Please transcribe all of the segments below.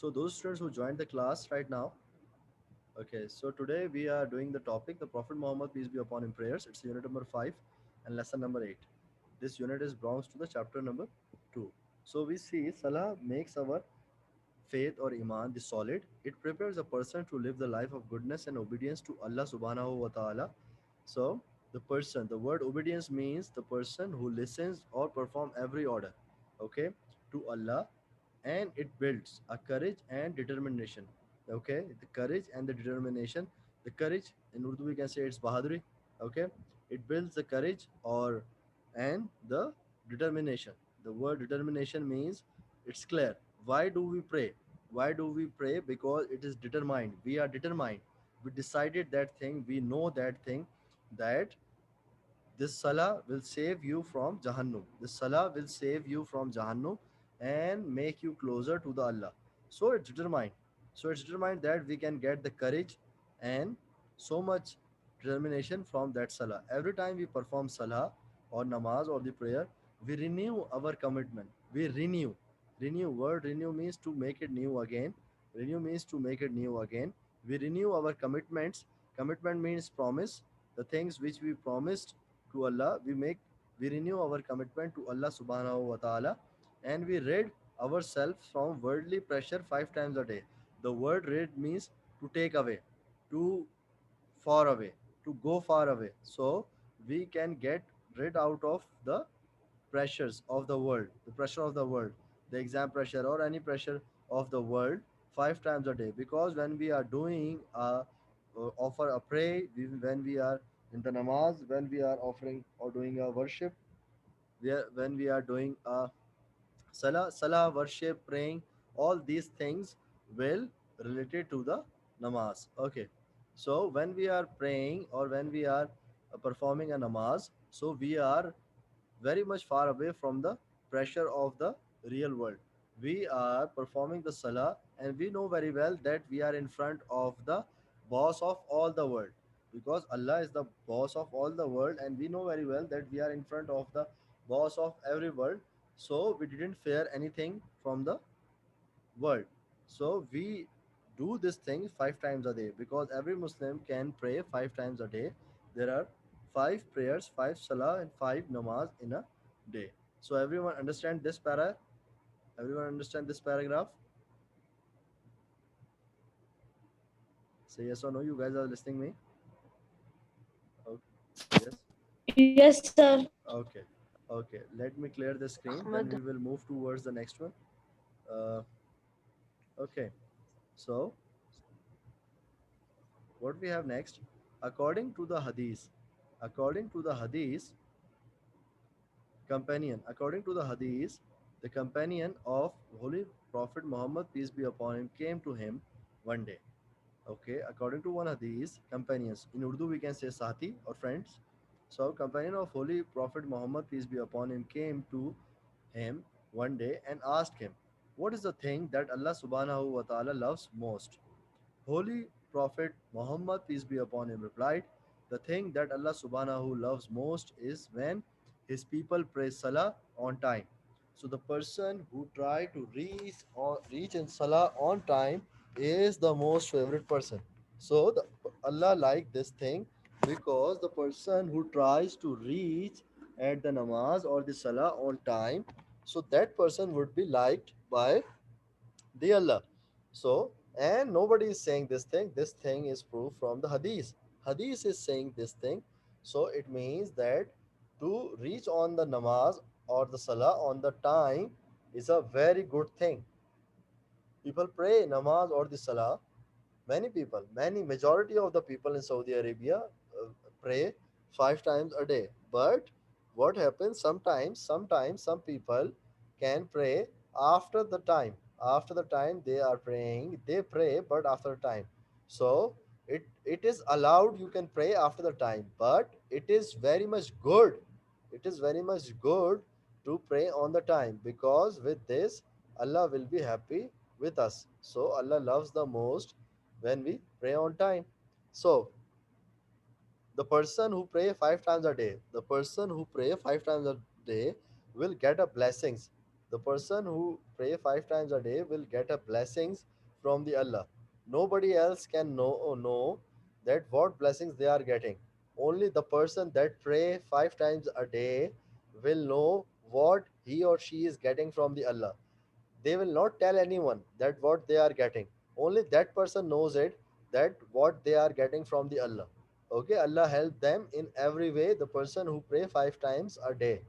So those students who joined the class right now, okay. So today we are doing the topic the Prophet Muhammad peace be upon him prayers. It's unit number 5 and lesson number 8. This unit is belongs to the chapter number 2. So we see Salah makes our faith or iman the solid. It prepares a person to live the life of goodness and obedience to Allah subhanahu wa ta'ala. So the word obedience means the person who listens or perform every order, okay, to Allah, and it builds a courage and determination. Okay, the courage and the determination. The courage in Urdu we can say it's bahaduri. Okay, it builds the courage or and the determination. The word determination means it's clear. Why do we pray? Why do we pray? Because it is determined. We are determined. We decided that thing. We know that thing that this salah will save you from Jahannam. This salah will save you from Jahannam and make you closer to the Allah. So it's determined. So it's determined that we can get the courage and so much determination from that salah. Every time we perform salah or namaz or the prayer, we renew our commitment. We renew. Renew word renew means to make it new again. Renew means to make it new again. We renew our commitments. Commitment means promise. The things which we promised to Allah, we renew our commitment to Allah subhanahu wa ta'ala, and we rid ourselves from worldly pressure 5 times a day. The word rid means to take away, to far away, to go far away. So we can get rid out of the pressures of the world, the pressure of the world, the exam pressure or any pressure of the world 5 times a day. Because when we are doing offer a pray, when we are in the namaz, when we are offering or doing a worship, when we are doing a salah, worship, praying, all these things will related to the namaz. Okay. So when we are praying or when we are performing a namaz, so we are very much far away from the pressure of the real world. We are performing the salah and we know very well that we are in front of the boss of all the world, because Allah is the boss of all the world, and we know very well that we are in front of the boss of every world. So we didn't fear anything from the world. So we do this thing 5 times a day, because every Muslim can pray 5 times a day. There are 5 prayers, 5 salah, and 5 namaz in a day. So everyone understand this para? Everyone understand this paragraph? Say yes or no. You guys are listening me? Okay. Yes. Yes, sir. Okay. Okay. Let me clear the screen. Then Ahmed. we will move towards the next one. Uh, okay. So what we have next? According to the hadith, according to the hadith, according to the hadith, the companion of Holy Prophet Muhammad, peace be upon him, came to him one day. Okay, according to one hadith, companions. In Urdu, we can say Sati or friends. So, companion of Holy Prophet Muhammad, peace be upon him, came to him one day and asked him, what is the thing that Allah subhanahu wa ta'ala loves most? Holy Prophet Muhammad, peace be upon him, replied, the thing that Allah subhanahu loves most is when his people pray salah on time. So the person who try to reach in salah on time is the most favorite person. So Allah like this thing, because the person who tries to reach at the namaz or the salah on time, so that person would be liked by the Allah. So, and nobody is saying this thing. This thing is proof from the Hadith. Hadith is saying this thing. So, it means that to reach on the namaz or the salah on the time is a very good thing. People pray namaz or the salah. Many people, many majority of the people in Saudi Arabia pray 5 times a day. But what happens sometimes some people can pray after the time. After the time they are praying, they pray, but after time. So it is allowed, you can pray after the time, but it is very much good. It is very much good to pray on the time, because with this Allah will be happy with us. So Allah loves the most when we pray on time. So the person who pray 5 times a day, the person who pray 5 times a day will get a blessings. The person who pray 5 times a day will get a blessings from the Allah. Nobody else can know that what blessings they are getting. Only the person that pray 5 times a day will know what he or she is getting from the Allah. They will not tell anyone that what they are getting. Only that person knows it, that what they are getting from the Allah. Okay, Allah help them in every way, the person who pray 5 times a day,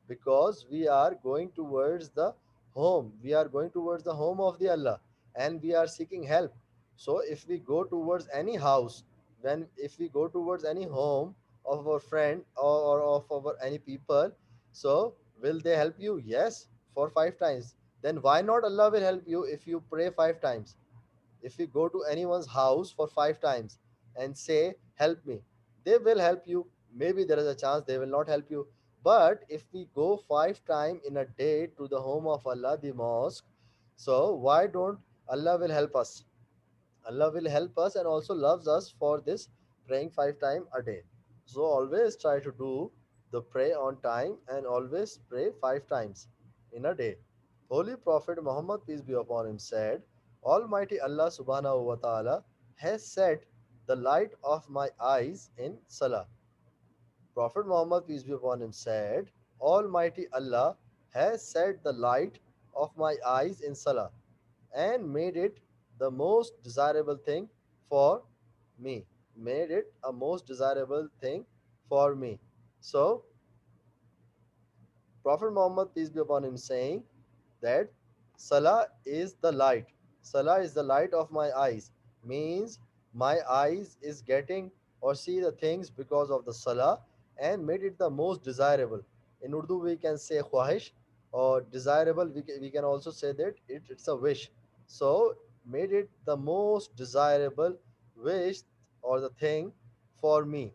because we are going towards the home. We are going towards the home of the Allah, and we are seeking help. So if we go towards any house, when if we go towards any home of our friend, or of our any people, so will they help you? Yes, for 5 times. Then why not Allah will help you if you pray 5 times? If you go to anyone's house for 5 times and say, help me, they will help you. Maybe there is a chance they will not help you. But if we go 5 times in a day to the home of Allah, the mosque, so why don't Allah will help us? Allah will help us and also loves us for this praying 5 times a day. So always try to do the pray on time and always pray 5 times in a day. Holy Prophet Muhammad, peace be upon him, said, Almighty Allah subhanahu wa ta'ala has set the light of my eyes in Salah. Prophet Muhammad, peace be upon him, said, Almighty Allah has set the light of my eyes in Salah and made it the most desirable thing for me. Made it a most desirable thing for me. So, Prophet Muhammad, peace be upon him, saying that Salah is the light. Salah is the light of my eyes. Means my eyes is getting or see the things because of the Salah and made it the most desirable. In Urdu, we can say khwahish or desirable. We can also say that it's a wish. So, made it the most desirable wish or the thing for me,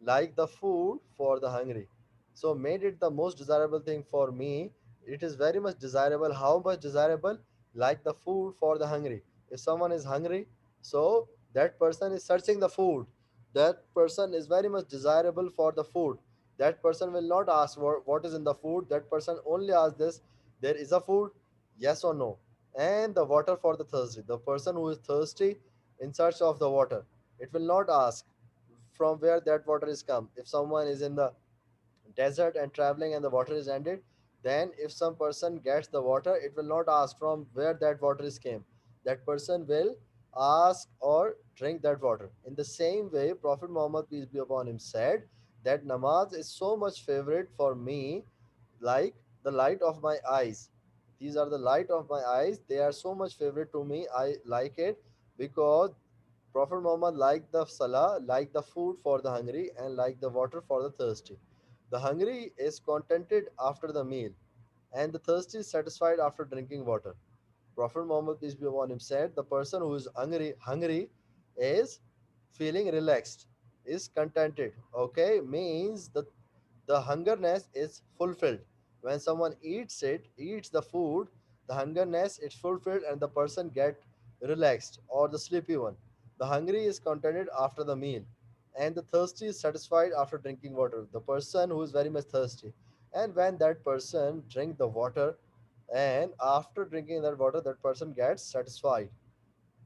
like the food for the hungry. So made it the most desirable thing for me. It is very much desirable. How much desirable? Like the food for the hungry. If someone is hungry, so that person is searching the food. That person is very much desirable for the food. That person will not ask what is in the food. That person only asks this, there is a food, yes or no. And the water for the thirsty. The person who is thirsty in search of the water, it will not ask from where that water is come. If someone is in the desert and traveling and the water is ended, then if some person gets the water, it will not ask from where that water is came. That person will ask or drink that water. In the same way, Prophet Muhammad, peace be upon him, said that namaz is so much favorite for me, like the light of my eyes. These are the light of my eyes. They are so much favorite to me. I like it because Prophet Muhammad liked the salah, like the food for the hungry, and like the water for the thirsty. The hungry is contented after the meal, and the thirsty is satisfied after drinking water. Prophet Muhammad, peace be upon him, said, The person who is hungry is feeling relaxed, is contented. Okay, means the hungerness is fulfilled. When someone eats the food, the hungerness is fulfilled and the person get relaxed or the sleepy one. The hungry is contented after the meal, and the thirsty is satisfied after drinking water. The person who is very much thirsty, and when that person drink the water, and after drinking that water, that person gets satisfied.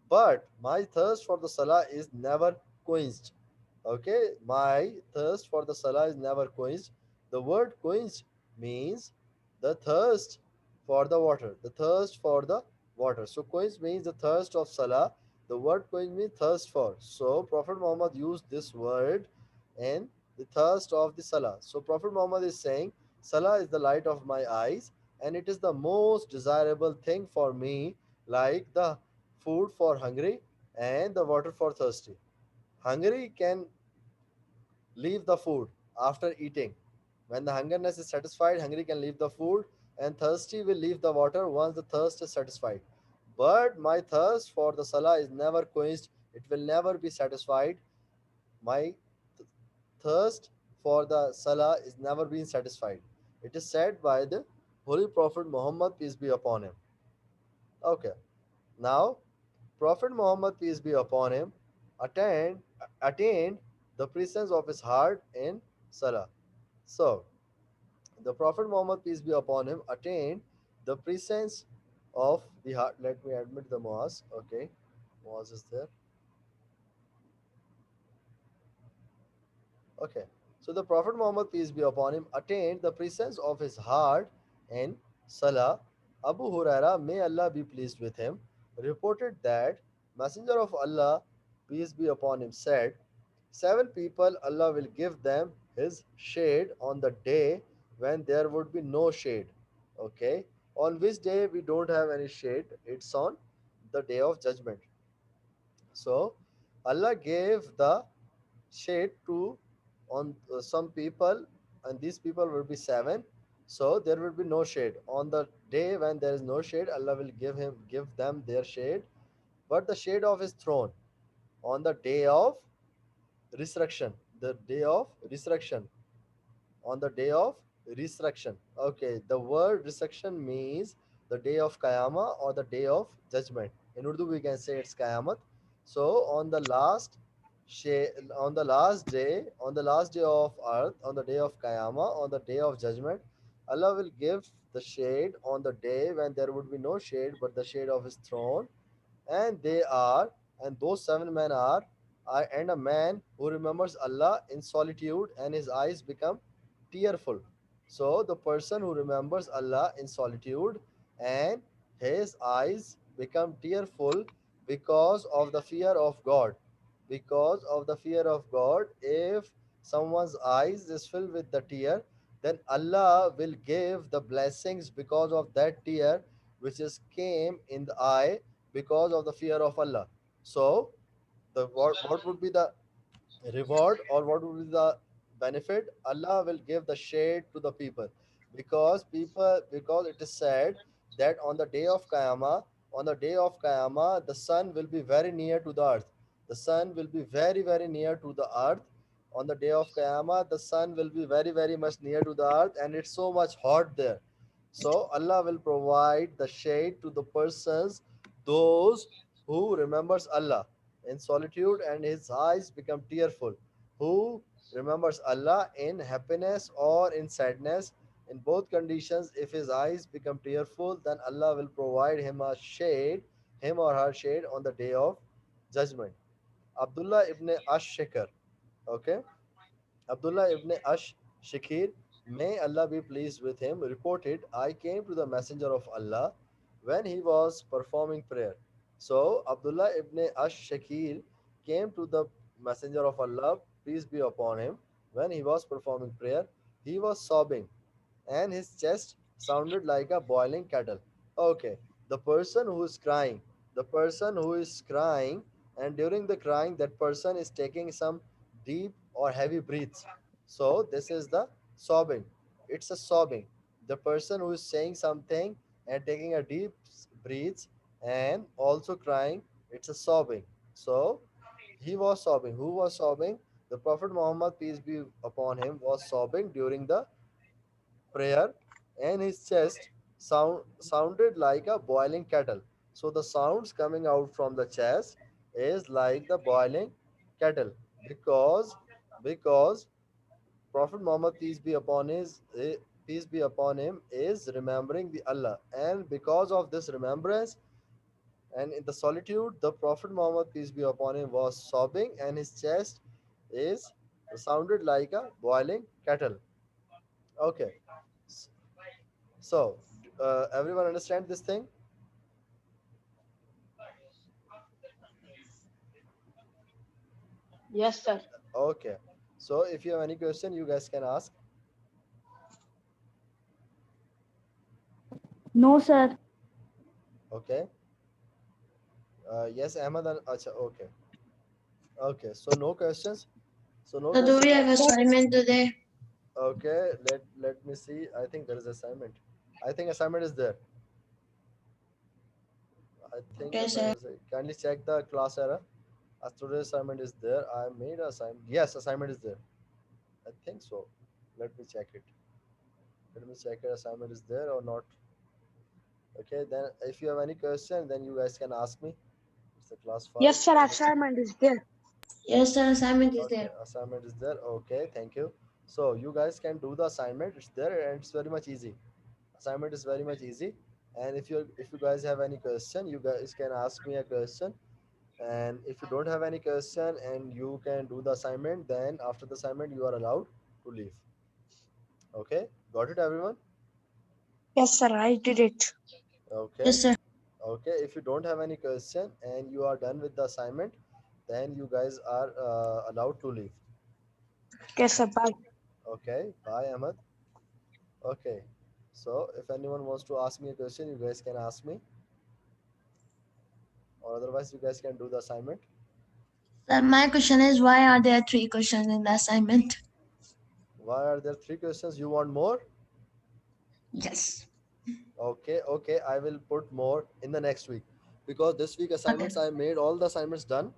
But my thirst for the salah is never quenched. Okay, my thirst for the salah is never quenched. The word quenched means the thirst for the water, the thirst for the water. So quench means the thirst of salah. The word quench means thirst for. So Prophet Muhammad used this word in the thirst of the salah. So Prophet Muhammad is saying, salah is the light of my eyes, and it is the most desirable thing for me, like the food for hungry and the water for thirsty. Hungry can leave the food after eating. When the hungerness is satisfied, hungry can leave the food, and thirsty will leave the water once the thirst is satisfied. But my thirst for the salah is never quenched, it will never be satisfied. My th- thirst for the salah is never been satisfied. It is said by the Holy Prophet Muhammad, peace be upon him. Okay, now Prophet Muhammad, peace be upon him, attained, attained the presence of his heart in Salah. So, the Prophet Muhammad, peace be upon him, attained The presence of the heart. Let me admit the Muaz. Okay, Muaz is there. Okay, so the Prophet Muhammad, peace be upon him, attained the presence of his heart in Salah. Abu Huraira, may Allah be pleased with him, reported that Messenger of Allah, peace be upon him, said, seven people Allah will give them his shade on the day when there would be no shade. Okay, on which day we don't have any shade? It's on the day of judgment. So Allah gave the shade to on some people, and these people will be seven. So there will be no shade on the day when there is no shade. Allah will give them their shade, but the shade of his throne on the day of resurrection. The day of resurrection, on the day of resurrection. Okay, the word resurrection means the day of Qiyamah or the day of judgment. In Urdu, we can say it's Qayamat. So on the last day of earth, on the day of Qiyamah, on the day of judgment, Allah will give the shade on the day when there would be no shade but the shade of His throne, and they are, and those seven men are, and a man who remembers Allah in solitude and his eyes become tearful. So the person who remembers Allah in solitude and his eyes become tearful because of the fear of God. Because of the fear of God, if someone's eyes is filled with the tear, then Allah will give the blessings because of that tear which is came in the eye because of the fear of Allah. So the what would be the reward, or what would be the benefit? Allah will give the shade to the people, because it is said that on the day of Qiyamah, the sun will be very near to the earth. The sun will be very very near to the earth. On the day of Qiyamah, the sun will be very very much near to the earth, and it's so much hot there. So Allah will provide the shade to the persons, those who remembers Allah in solitude and his eyes become tearful, who remembers Allah in happiness or in sadness. In both conditions, if his eyes become tearful, then Allah will provide him a shade, him or her shade on the day of judgment. Abdullah ibn Ash-Shikr, okay, Abdullah ibn Ash-Shikir, may Allah be pleased with him, reported, I came to the Messenger of Allah when he was performing prayer. So Abdullah ibn Ash-Shakir came to the Messenger of Allah, peace be upon him, when he was performing prayer. He was sobbing and his chest sounded like a boiling kettle. Okay, the person who is crying, the person who is crying, and during the crying, that person is taking some deep or heavy breaths. So, this is the sobbing. It's a sobbing. The person who is saying something and taking a deep breaths and also crying, it's a sobbing. So, he was sobbing. Who was sobbing? The Prophet Muhammad, peace be upon him, was sobbing during the prayer, and his chest sounded like a boiling kettle. So the sounds coming out from the chest is like the boiling kettle, because Prophet Muhammad, peace be upon him, is remembering the Allah, and because of this remembrance and in the solitude, the Prophet Muhammad, peace be upon him, was sobbing and his chest is sounded like a boiling kettle. Okay, so, everyone understand this thing? Yes, sir. Okay. So, if you have any question, you guys can ask. No, sir. Okay. Yes, Ahmad. Acha, okay. Okay. So, no questions. So, no So do we questions. have assignment today? Okay. Let me see. I think there is assignment. I think assignment is there. I think Okay, sir. assignment is there. Kindly check the class error. As today's assignment is there. I made assignment. Yes, assignment is there. I think so. Let me check it. Let me check it. Assignment is there or not. Okay, then if you have any question, then you guys can ask me. It's the class 5. Yes, sir. Assignment is there. Yes, sir, assignment is Okay, there. assignment is there. Okay, thank you. So you guys can do the assignment. It's there and it's very much easy. Assignment is very much easy. And if you guys have any question, you guys can ask me a question. And if you don't have any question and you can do the assignment, then after the assignment you are allowed to leave. Okay, got it, everyone? Yes, sir. I did it. Okay. Yes, sir. Okay, if you don't have any question and you are done with the assignment, then you guys are allowed to leave. Yes, sir. Bye. Okay, bye, Ahmed. Okay, so if anyone wants to ask me a question, you guys can ask me, or otherwise you guys can do the assignment. Sir, my question is, why are there three questions in the assignment? Why are there three questions? You want more? Yes. Okay, okay, I will put more in the next week, because this week Okay. assignments I made all the assignments done,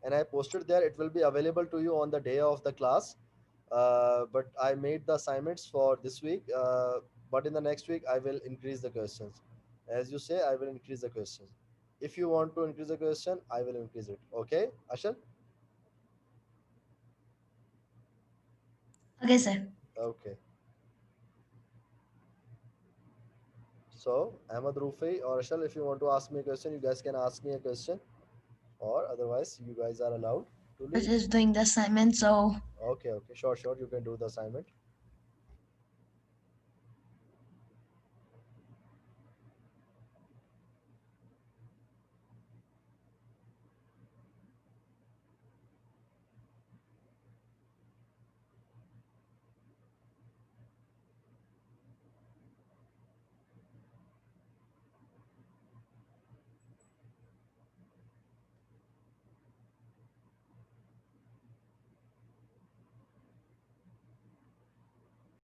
and I posted there. It will be available to you on the day of the class. But I made the assignments for this week. But in the next week I will increase the questions. As you say, I will increase the questions. If you want to increase the question, I will increase it. Okay, Ashal? Okay, sir. Okay. So Ahmad Rufi or Ashal, if you want to ask me a question, you guys can ask me a question, or otherwise you guys are allowed to I was leave. just doing the assignment, so Okay, okay, sure, sure. You can do the assignment.